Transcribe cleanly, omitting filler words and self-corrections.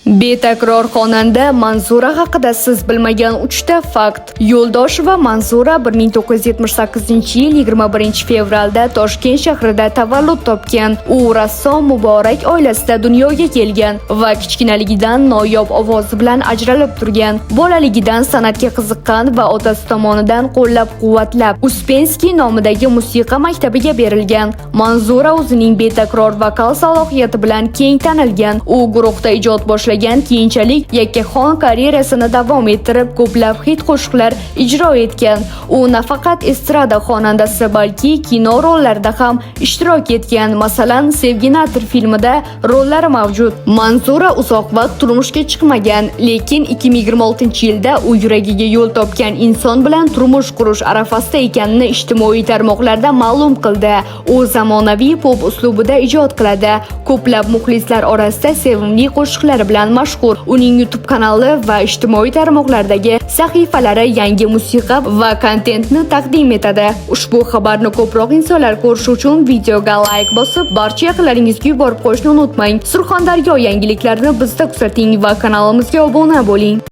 Betakror xonanda Manzura haqida siz bilmagan 3 ta fakt. Yo'ldosheva Manzura 1978-yil 21-fevralda Toshkent shahrida tavallud topgan. U rassom Muborak oilasida dunyoga kelgan va kichkinaligidan noyob ovozi bilan ajralib turgan. Bolaligidan san'atga qiziqqan va otasi tomonidan qo'llab-quvvatlab Uspensky nomidagi musiqa maktabiga berilgan. Manzura o'zining betakror vokal salohiyati bilan keng tanilgan. U guruhda ijod boshlagan, keyinchalik yakkaxon karyerasini davom ettirib, ko'plab hit qo'shiqlar ijro etgan. U nafaqat estrada xonandasi, balki kino rollarida ham ishtirok etgan. Masalan, Sevgi Natr filmida rollari mavjud. Manzura uzoq vaqt turmushga chiqmagan, lekin 2026-yilda u yuragiga yo'l topgan inson bilan turmush qurish arafasida ekanini ijtimoiy tarmoqlarda ma'lum qildi. U zamonaviy pop uslubida ijod qiladi. Ko'plab muxlislar orasida sevimli qo'shiqlari bilan mashhur. Uning YouTube kanali va ijtimoiy tarmoqlardagi sahifalari yangi musiqa va kontentni taqdim etadi. Ushbu xabarni ko'proq insonlar ko'rishi uchun videoga like bosib, barcha yaqinlaringizga yuborib qo'yishni unutmang. Surxondaryo yangiliklarini bizda kuzating va kanalimizga obuna bo'ling.